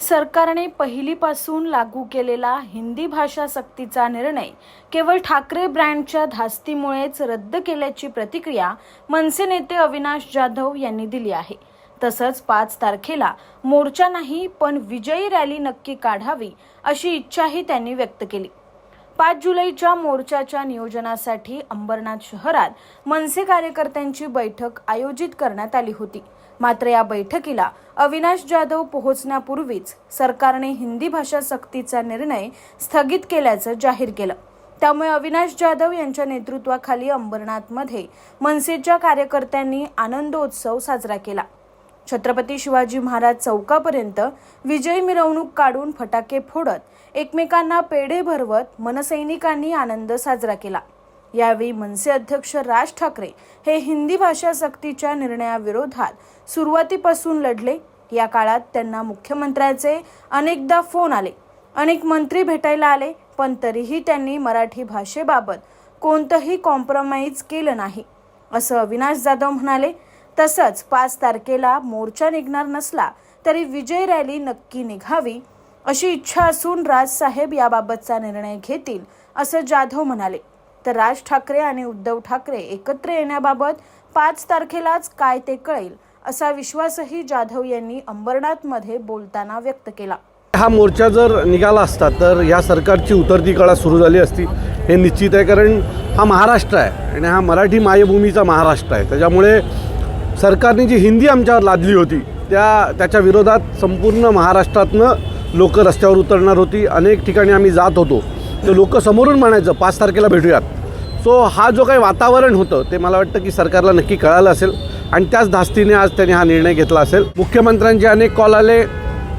सरकारने पहिलीपासून लागू केलेला हिंदी भाषा सक्तीचा निर्णय केवळ ठाकरे ब्रँडच्या धास्तीमुळेच रद्द केल्याची प्रतिक्रिया मनसे नेते अविनाश जाधव यांनी दिली आहे। तसंच 5 तारखेला मोर्चा नाही पण विजयी रॅली नक्की काढावी अशी इच्छाही त्यांनी व्यक्त केली। 5 जुलैच्या मोर्चाच्या नियोजनासाठी अंबरनाथ शहरात मनसे कार्यकर्त्यांची बैठक आयोजित करण्यात आली होती। मात्र या बैठकीला अविनाश जाधव पोहोचण्यापूर्वीच सरकारने हिंदी भाषा सक्तीचा निर्णय स्थगित केल्याचं जाहीर केलं। त्यामुळे अविनाश जाधव यांच्या नेतृत्वाखाली अंबरनाथमध्ये मनसेच्या कार्यकर्त्यांनी आनंदोत्सव साजरा केला। छत्रपती शिवाजी महाराज चौकापर्यंत विजय मिरवणूक काढून फटाके फोडत एकमेकांना पेढे भरवत मनसैनिकांनी आनंद साजरा केला। यावेळी मनसे अध्यक्ष राज ठाकरे हे हिंदी भाषा सक्तीच्या निर्णयाविरोधात सुरुवातीपासून लढले। या काळात त्यांना मुख्यमंत्र्यांचे अनेकदा फोन आले, अनेक मंत्री भेटायला आले, पण तरीही त्यांनी मराठी भाषेबाबत कोणतंही कॉम्प्रोमाइज केलं नाही असं अविनाश जाधव म्हणाले। तसंच 5 तारखेला मोर्चा निघणार नसला तरी विजय रॅली नक्की निघावी अशी इच्छा असून राजसाहेब याबाबतचा निर्णय घेतील असं जाधव म्हणाले। तर राज ठाकरे आणि उद्धव ठाकरे एकत्र येण्याबाबत 5 तारखेलाच काय ते कळेल असा विश्वासही जाधव यांनी अंबरनाथमध्ये बोलताना व्यक्त केला। हा मोर्चा जर निघाला असता तर या सरकारची उतरती कळा सुरू झाली असती हे निश्चित आहे, कारण हा महाराष्ट्र आहे आणि हा मराठी मायभूमीचा महाराष्ट्र आहे। त्याच्यामुळे सरकारने जी हिंदी आमच्यावर लादली होती त्याच्या विरोधात संपूर्ण महाराष्ट्रातनं लोक रस्त्यावर उतरणार होती। अनेक ठिकाणी आम्ही जात होतो तर लोक समोरून म्हणायचं 5 तारखेला भेटूयात। सो हा जो काही वातावरण होतं ते मला वाटतं की सरकारला नक्की कळालं असेल आणि त्याच धास्तीने आज त्यांनी हा निर्णय घेतला असेल। मुख्यमंत्र्यांचे अनेक कॉल आले,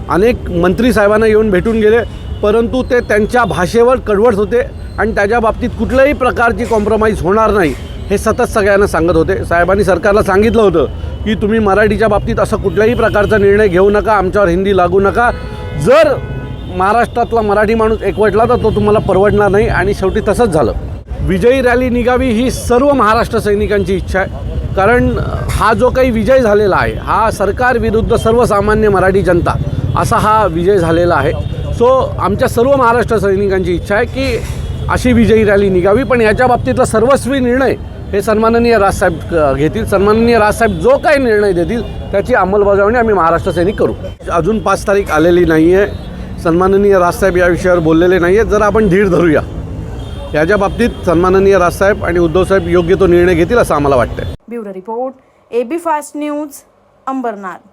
अनेक मंत्री साहेबांना येऊन भेटून गेले, परंतु ते त्यांच्या भाषेवर कडवट होते आणि त्याच्या बाबतीत कुठल्याही प्रकारची कॉम्प्रोमाइज होणार नाही हे सतत सगळ्यांना सांगत होते। साहेबांनी सरकारला सांगितलं होतं की तुम्ही मराठीच्या बाबतीत असं कुठल्याही प्रकारचा निर्णय घेऊ नका, आमच्यावर हिंदी लागू नका। जर महाराष्ट्रातला मराठी माणूस एकवटला तर तो तुम्हाला परवडणार नाही आणि शेवटी तसंच झालं। विजयी रॅली निघावी ही सर्व महाराष्ट्र सैनिकांची इच्छा आहे, कारण हा जो काही विजय झालेला आहे हा सरकार विरुद्ध सर्वसामान्य मराठी जनता असा हा विजय झालेला आहे। सो आमच्या सर्व महाराष्ट्र सैनिकांची इच्छा आहे की अशी विजयी रॅली निघावी, पण याच्या बाबतीतला सर्वस्वी निर्णय हे सन्माननीय राजसाहेब घेतील। सन्माननीय राजसाहेब जो काही निर्णय देतील त्याची अंमलबजावणी आम्ही महाराष्ट्र सैनिक करू। अजून 5 तारीख आलेली नाही आहे, सन्माननीय राजसाहेब या विषयावर बोललेले नाही आहेत। जर आपण धीर धरूया, याच्या बाबतीत सन्माननीय राजसाहेब आणि उद्धवसाहेब योग्य तो निर्णय घेतील असं आम्हाला वाटतं। Bureau report, AB fast news, Ambernath.